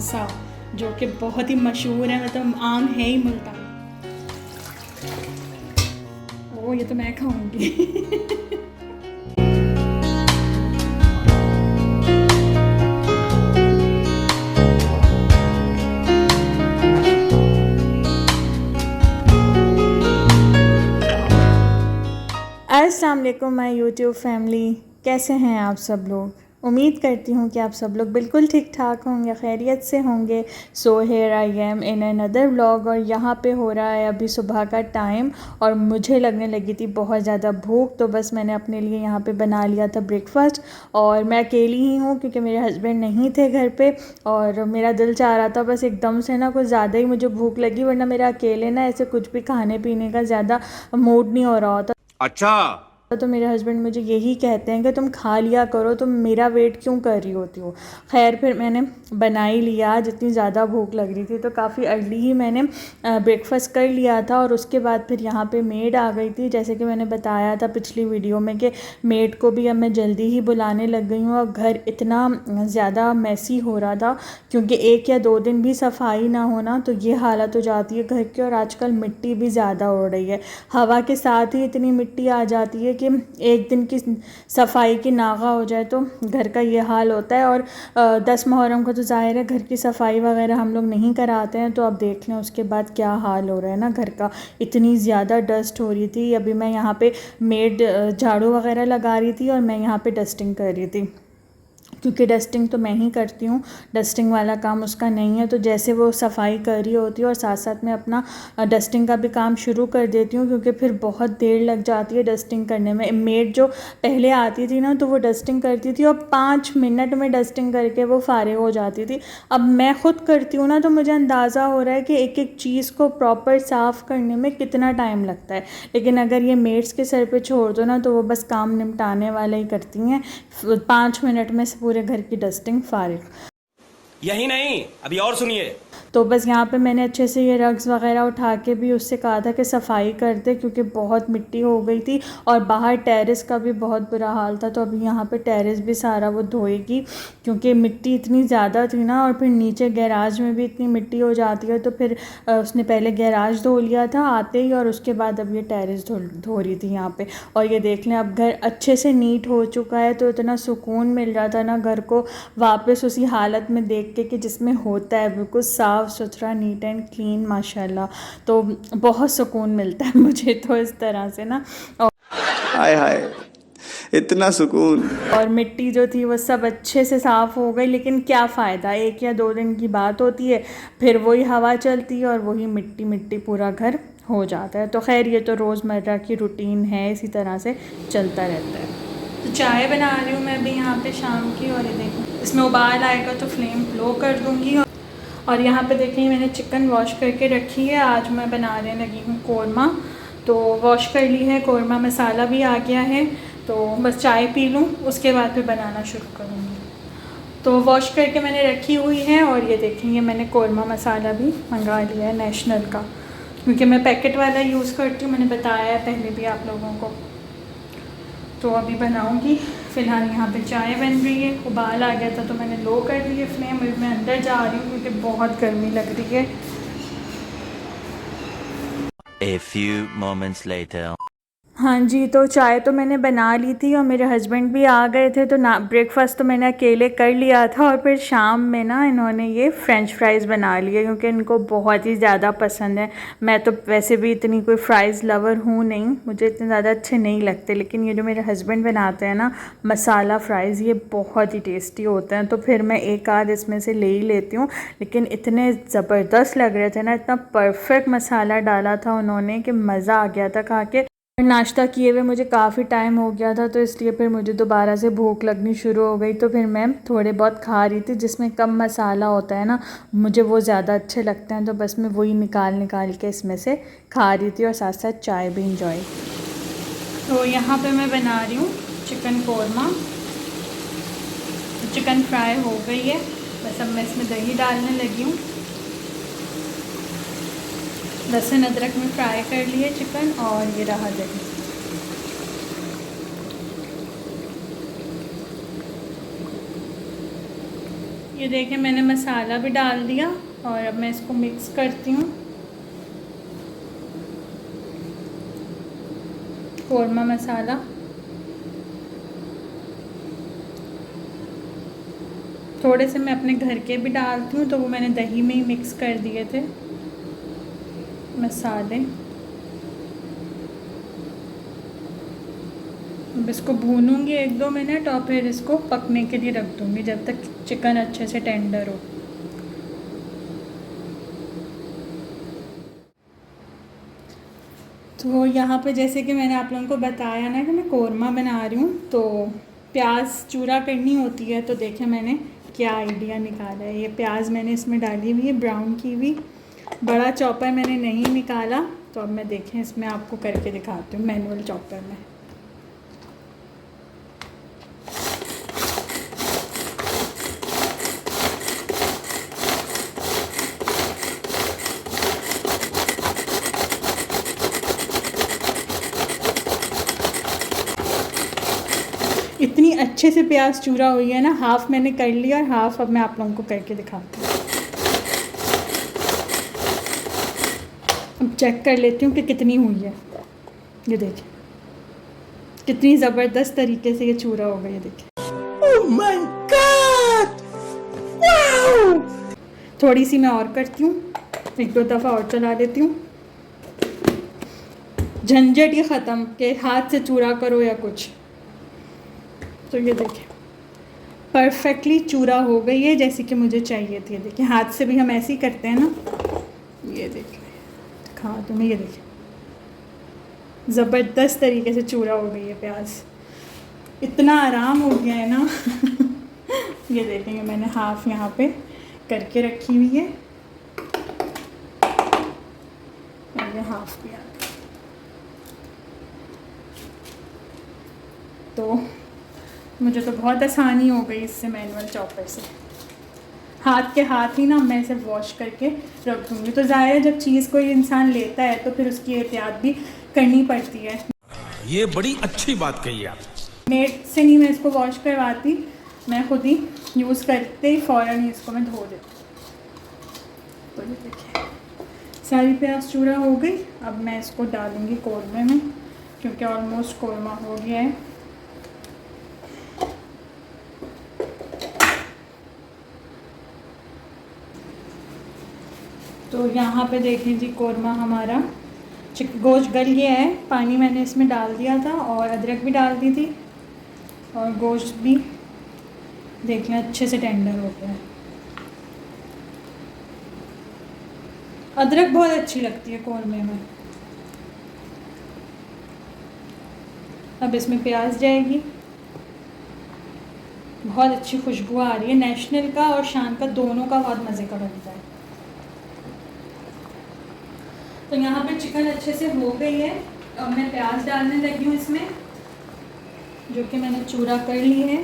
समोसा, जो कि बहुत ही मशहूर है, मतलब आम है ही मुल्तान। ओ ये तो मैं खाऊंगी। अस्सलाम वालेकुम माय यूट्यूब फैमिली, कैसे हैं आप सब लोग। उम्मीद करती हूँ कि आप सब लोग बिल्कुल ठीक ठाक होंगे, खैरियत से होंगे। So here I am in another vlog, और यहाँ पे हो रहा है अभी सुबह का टाइम, और मुझे लगने लगी थी बहुत ज़्यादा भूख, तो बस मैंने अपने लिए यहाँ पे बना लिया था ब्रेकफास्ट। और मैं अकेली ही हूँ क्योंकि मेरे हस्बैंड नहीं थे घर पे, और मेरा दिल चाह रहा था बस एकदम से ना कुछ ज़्यादा ही मुझे भूख लगी, वरना मेरा अकेले ना ऐसे कुछ भी खाने पीने का ज़्यादा मूड नहीं हो रहा होता। अच्छा। तो मेरे हस्बैंड मुझे यही कहते हैं कि तुम खा लिया करो, तुम मेरा वेट क्यों कर रही होती हो। खैर फिर मैंने बना ही लिया, जितनी ज़्यादा भूख लग रही थी, तो काफ़ी अर्ली ही मैंने ब्रेकफास्ट कर लिया था। और उसके बाद फिर यहाँ पे मेड आ गई थी, जैसे कि मैंने बताया था पिछली वीडियो में कि मेड को भी अब मैं जल्दी ही बुलाने लग गई हूँ। और घर इतना ज़्यादा मैसी हो रहा था, क्योंकि 1 या 2 दिन भी सफाई ना होना तो ये हालत हो जाती है घर की। और आजकल मिट्टी भी ज़्यादा उड़ रही है, हवा के साथ ही इतनी मिट्टी आ जाती है कि एक दिन की सफाई की नागा हो जाए तो घर का ये हाल होता है। और 10 मुहर्रम को तो ज़ाहिर है घर की सफाई वगैरह हम लोग नहीं कराते हैं, तो अब देख लें उसके बाद क्या हाल हो रहा है ना घर का। इतनी ज़्यादा डस्ट हो रही थी। अभी मैं यहाँ पे मेड झाड़ू वगैरह लगा रही थी, और मैं यहाँ पे डस्टिंग कर रही थी, क्योंकि डस्टिंग तो मैं ही करती हूँ, डस्टिंग वाला काम उसका नहीं है। तो जैसे वो सफाई कर रही होती है और साथ साथ में अपना डस्टिंग का भी काम शुरू कर देती हूँ, क्योंकि फिर बहुत देर लग जाती है डस्टिंग करने में। मेड जो पहले आती थी ना, तो वो डस्टिंग करती थी और 5 मिनट में डस्टिंग करके वो फारिग हो जाती थी। अब मैं ख़ुद करती हूँ ना, तो मुझे अंदाज़ा हो रहा है कि एक एक चीज़ को प्रॉपर साफ़ करने में कितना टाइम लगता है। लेकिन अगर ये मेड्स के सर पे छोड़ दो ना, तो वो बस काम निपटाने वाला ही करती हैं। 5 मिनट में पूरे घर की डस्टिंग फारिग। यही नहीं, अभी और सुनिए। तो बस यहाँ पे मैंने अच्छे से ये रग्स वगैरह उठा के भी उससे कहा था कि सफाई कर दे, क्योंकि बहुत मिट्टी हो गई थी। और बाहर टेरेस का भी बहुत बुरा हाल था, तो अभी यहाँ पे टेरेस भी सारा वो धोएगी, क्योंकि मिट्टी इतनी ज़्यादा थी ना। और फिर नीचे गैराज में भी इतनी मिट्टी हो जाती है, तो फिर उसने पहले गैराज धो लिया था आते ही, और उसके बाद अब ये टेरेस धो रही थी यहाँ पर। और ये देख लें अब घर अच्छे से नीट हो चुका है, तो इतना सुकून मिल रहा था ना घर को वापस उसी हालत में देख के कि जिसमें होता है, बिल्कुल साफ़ सुथरा, नीट एंड क्लीन, माशाल्लाह। तो बहुत सुकून मिलता है मुझे तो इस तरह से ना। और हाय हाय, इतना सुकून। और मिट्टी जो थी वो सब अच्छे से साफ़ हो गई, लेकिन क्या फ़ायदा, 1 या 2 दिन की बात होती है, फिर वही हवा चलती है और वही मिट्टी मिट्टी पूरा घर हो जाता है। तो खैर ये तो रोज़मर्रा की रूटीन है, इसी तरह से चलता रहता है। तो चाय बना रही हूँ मैं अभी यहाँ पे शाम की, और ये देखो इसमें उबाल आएगा तो फ्लेम लो कर दूँगी। और यहाँ पे देखिए मैंने चिकन वॉश करके रखी है, आज मैं बनाने लगी हूँ कोरमा। तो वॉश कर ली है, कोरमा मसाला भी आ गया है, तो बस चाय पी लूँ उसके बाद फिर बनाना शुरू करूँगी। तो वॉश करके मैंने रखी हुई है, और ये देखेंगे मैंने कोरमा मसाला भी मंगा लिया है नेशनल का, क्योंकि मैं पैकेट वाला यूज़ करती हूँ, मैंने बताया है पहले भी आप लोगों को। तो अभी बनाऊंगी, फ़िलहाल यहाँ पे चाय बन रही है, उबाल आ गया था तो मैंने लो कर दी है फ्लेम। अभी मैं अंदर जा रही हूँ क्योंकि बहुत गर्मी लग रही है। A few moments later. हाँ जी, तो चाय तो मैंने बना ली थी, और मेरे हस्बैंड भी आ गए थे, तो ना ब्रेकफास्ट तो मैंने अकेले कर लिया था। और फिर शाम में ना इन्होंने ये फ़्रेंच फ्राइज़ बना लिए, क्योंकि इनको बहुत ही ज़्यादा पसंद है। मैं तो वैसे भी इतनी कोई फ़्राइज़ लवर हूँ नहीं, मुझे इतने ज़्यादा अच्छे नहीं लगते, लेकिन ये जो मेरे हस्बैंड बनाते हैं ना मसाला फ़्राइज़, ये बहुत ही टेस्टी होते हैं। तो फिर मैं एक आध इसमें से ले ही लेती हूँ, लेकिन इतने ज़बरदस्त लग रहे थे ना, इतना परफेक्ट मसाला डाला था उन्होंने कि मज़ा आ गया था खा के। नाश्ता किए हुए मुझे काफ़ी टाइम हो गया था, तो इसलिए फिर मुझे दोबारा से भूख लगनी शुरू हो गई। तो फिर मैं थोड़े बहुत खा रही थी, जिसमें कम मसाला होता है ना, मुझे वो ज़्यादा अच्छे लगते हैं, तो बस मैं वही निकाल के इसमें से खा रही थी, और साथ साथ चाय भी इंजॉय। तो यहाँ पे मैं बना रही हूँ चिकन कोरमा। चिकन फ्राई हो गई है, बस अब मैं इसमें दही डालने लगी हूँ। लहसुन अदरक में फ्राई कर लिए चिकन, और ये रहा दही। ये देखिए मैंने मसाला भी डाल दिया और अब मैं इसको मिक्स करती हूँ। कोरमा मसाला थोड़े से मैं अपने घर के भी डालती हूँ, तो वो मैंने दही में ही मिक्स कर दिए थे मसाले। अब इसको भूनूंगी 1-2 मिनट और फिर इसको पकने के लिए रख दूँगी जब तक चिकन अच्छे से टेंडर हो। तो यहाँ पे जैसे कि मैंने आप लोगों को बताया ना कि मैं कोरमा बना रही हूँ, तो प्याज चूरा करनी होती है। तो देखें मैंने क्या आइडिया निकाला है। ये प्याज मैंने इसमें डाली हुई है ब्राउन की हुई, बड़ा चॉपर मैंने नहीं निकाला। तो अब मैं देखें इसमें आपको करके दिखाती हूँ मैनुअल चॉपर में। इतनी अच्छे से प्याज चूरा हुई है ना, हाफ़ मैंने कर लिया और हाफ़ अब मैं आप लोगों को करके दिखाती हूँ। अब चेक कर लेती हूँ कि कितनी हुई है। ये देखिए कितनी ज़बरदस्त तरीके से ये चूरा होगा। ये देखिए ओह माय गॉड, वाओ। थोड़ी सी मैं और करती हूँ, 1-2 दफ़ा और चला देती हूँ। झंझट ये ख़त्म के हाथ से चूरा करो या कुछ। तो ये देखिए परफेक्टली चूरा हो गई है जैसे कि मुझे चाहिए थी। ये देखिए हाथ से भी हम ऐसे ही करते हैं ना। ये देखिए दिखा दूँ मैं, ये देखिए ज़बरदस्त तरीके से चूरा हो गई है प्याज। इतना आराम हो गया है ना। ये देखेंगे मैंने हाफ़ यहाँ पे करके रखी हुई है और ये हाफ़ भी आ गई। तो मुझे तो बहुत आसानी हो गई इससे मैनुअल चॉपर से। हाथ के हाथ ही ना मैं इसे वॉश करके रख दूँगी। तो ज़ाहिर है जब चीज़ कोई इंसान लेता है तो फिर उसकी एहतियात भी करनी पड़ती है। ये बड़ी अच्छी बात कही आप। मेड से नहीं मैं इसको वॉश करवाती, मैं खुद ही यूज़ करते ही फ़ौरन ही इसको मैं धो देती। तो ये देखिए सारी प्याज चूरा हो गई। अब मैं इसको डालूँगी कोरमे में क्योंकि ऑलमोस्ट कोरमा हो गया है। तो यहाँ पे देखें जी कोरमा हमारा गोश्त गल गया है। पानी मैंने इसमें डाल दिया था और अदरक भी डाल दी थी और गोश्त भी देखें अच्छे से टेंडर हो गया है। अदरक बहुत अच्छी लगती है कोरमे में। अब इसमें प्याज जाएगी, बहुत अच्छी खुशबू आ रही है। नेशनल का और शान का दोनों का बहुत मज़े का बनता है। तो यहाँ पे चिकन अच्छे से हो गई है। अब मैं प्याज डालने लगी हूँ इसमें, जो कि मैंने चूरा कर ली है।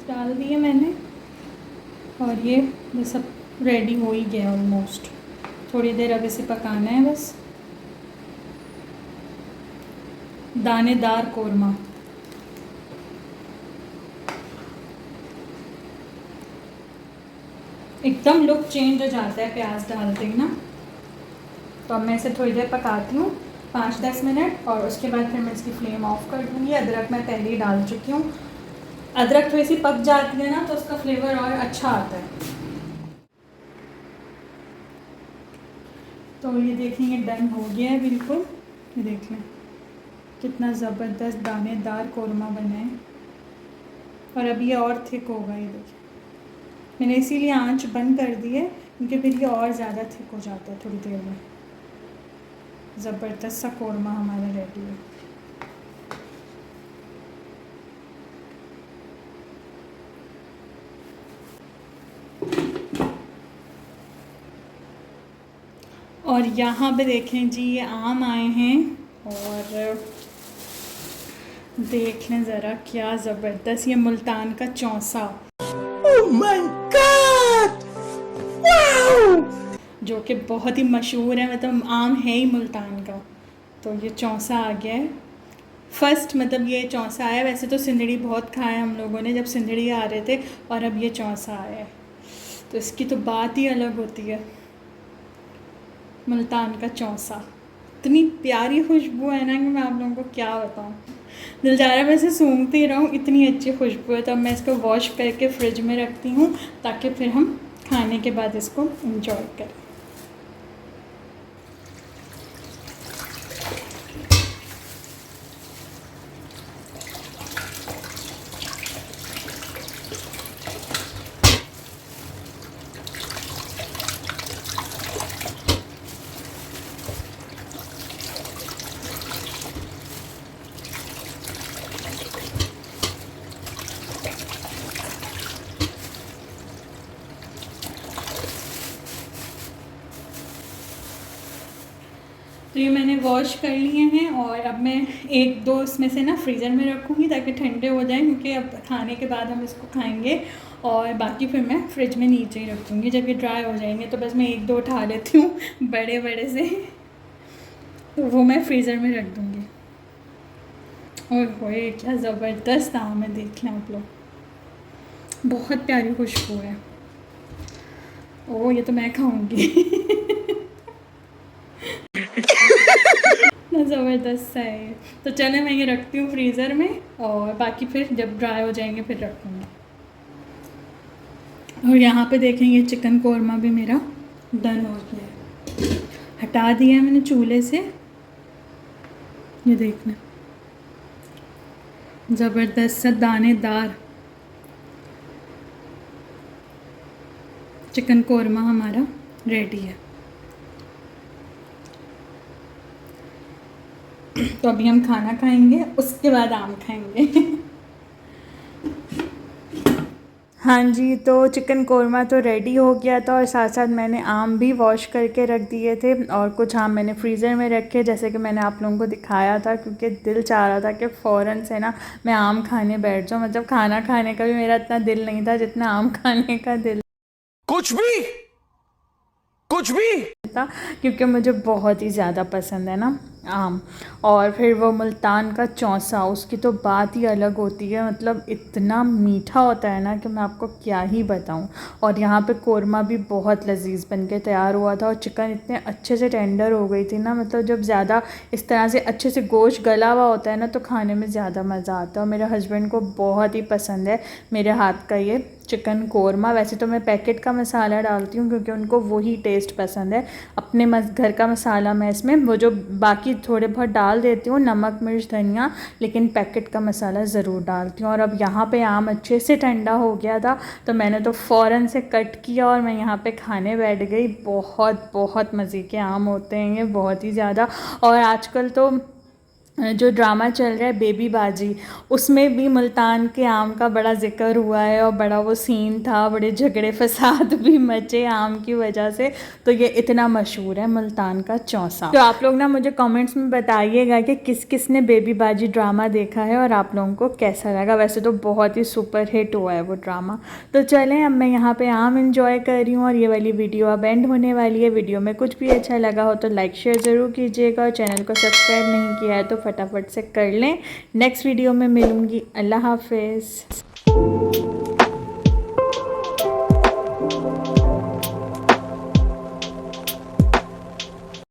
डाल दिए मैंने और ये सब रेडी हो ही गया ऑलमोस्ट। थोड़ी देर अब इसे पकाना है बस। दानेदार कोरमा। एकदम लुक चेंज हो जाता है प्याज डालते ही ना। तो अब मैं इसे थोड़ी देर पकाती हूँ 5-10 मिनट और उसके बाद फिर मैं इसकी फ्लेम ऑफ कर दूँगी। अदरक मैं पहले ही डाल चुकी हूँ। अदरक थोड़ी सी पक जाती है ना तो उसका फ्लेवर और अच्छा आता है। तो ये देखेंगे डन हो गया है बिल्कुल। ये देख लें कितना ज़बरदस्त दानेदार कोरमा बना है और अभी ये और थिक होगा। ये देखिए मैंने इसीलिए आंच बंद कर दी है क्योंकि फिर ये और ज़्यादा थिक हो जाता है थोड़ी देर में। ज़बरदस्त सा कोरमा हमारा रेडी है। और यहाँ पे देखें जी ये आम आए हैं और देख लें ज़रा क्या ज़बरदस्त ये मुल्तान का चौसा। जो कि बहुत ही मशहूर है, मतलब आम है ही मुल्तान का। तो ये चौंसा आ गया है फर्स्ट, मतलब ये चौंसा आया। वैसे तो सिंदड़ी बहुत खाया हम लोगों ने जब सिंदड़ी आ रहे थे, और अब ये चौंसा आया है, तो इसकी तो बात ही अलग होती है। मुल्तान का चौंसा, इतनी प्यारी खुशबू है ना कि मैं आप लोगों को क्या बताऊँ। दिल जा रहा है वैसे सूंघती रहूँ, इतनी अच्छी खुशबू है। तो अब मैं इसको वॉश करके फ्रिज में रखती हूँ ताकि फिर हम खाने के बाद इसको एंजॉय करें। तो ये मैंने वॉश कर लिए हैं, और अब मैं एक दो इसमें से ना फ्रीज़र में रखूँगी ताकि ठंडे हो जाएं, क्योंकि अब खाने के बाद हम इसको खाएंगे। और बाकी फिर मैं फ्रिज में नीचे ही रख दूँगी। जब ये ड्राई हो जाएंगे तो बस मैं एक दो उठा लेती हूँ बड़े बड़े से, तो वो मैं फ्रीज़र में रख दूँगी। और होए क्या ज़बरदस्त आम है, देख लें आप लोग, बहुत प्यारी खुशबू है। ओह ये तो मैं खाऊँगी ज़बरदस्त सा है। तो चले मैं ये रखती हूँ फ्रीज़र में, और बाकी फिर जब ड्राई हो जाएंगे फिर रखूँगी। और यहाँ पे देखें ये चिकन कोरमा भी मेरा डन हो गया है, हटा दिया है मैंने चूल्हे से। ये देखना ज़बरदस्त सा दानेदार चिकन कोरमा हमारा रेडी है। तो अभी हम खाना खाएंगे, उसके बाद आम खाएंगे हाँ जी, तो चिकन कोरमा तो रेडी हो गया था, और साथ साथ मैंने आम भी वॉश करके रख दिए थे, और कुछ आम मैंने फ्रीज़र में रखे जैसे कि मैंने आप लोगों को दिखाया था, क्योंकि दिल चाह रहा था कि फ़ौरन से ना मैं आम खाने बैठ जाऊँ। मतलब खाना खाने का भी मेरा इतना दिल नहीं था जितना आम खाने का दिल कुछ भी था, क्योंकि मुझे बहुत ही ज़्यादा पसंद है ना आम। और फिर वो मुल्तान का चौंसा, उसकी तो बात ही अलग होती है, मतलब इतना मीठा होता है ना कि मैं आपको क्या ही बताऊं। और यहाँ पे कोरमा भी बहुत लजीज बन के तैयार हुआ था, और चिकन इतने अच्छे से टेंडर हो गई थी ना, मतलब जब ज़्यादा इस तरह से अच्छे से गोश्त गला हुआ होता है ना तो खाने में ज़्यादा मज़ा आता है। और मेरे हस्बैंड को बहुत ही पसंद है मेरे हाथ का ये चिकन कोरमा। वैसे तो मैं पैकेट का मसाला डालती हूँ क्योंकि उनको वही टेस्ट पसंद है। अपने घर का मसाला मैं इसमें वो जो बाकी थोड़े बहुत डाल देती हूँ, नमक मिर्च धनिया, लेकिन पैकेट का मसाला ज़रूर डालती हूँ। और अब यहाँ पे आम अच्छे से ठंडा हो गया था तो मैंने तो फ़ौरन से कट किया और मैं यहाँ पे खाने बैठ गई। बहुत बहुत मज़े के आम होते हैं ये, बहुत ही ज़्यादा। और आजकल तो जो ड्रामा चल रहा है बेबी बाजी, उसमें भी मुल्तान के आम का बड़ा जिक्र हुआ है और बड़ा वो सीन था, बड़े झगड़े फसाद भी मचे आम की वजह से। तो ये इतना मशहूर है मुल्तान का चौंसा। तो आप लोग ना मुझे कमेंट्स में बताइएगा कि किस किस ने बेबी बाजी ड्रामा देखा है और आप लोगों को कैसा लगा। वैसे तो बहुत ही सुपर हिट हुआ है वो ड्रामा। तो चलें, अब मैं यहाँ पे आम इंजॉय कर रही हूँ और ये वाली वीडियो अब एंड होने वाली है। वीडियो में कुछ भी अच्छा लगा हो तो लाइक शेयर ज़रूर कीजिएगा, और चैनल को सब्सक्राइब नहीं किया है तो फटाफट से कर लें। नेक्स्ट वीडियो में मिलूँगी। अल्लाह हाफिज़।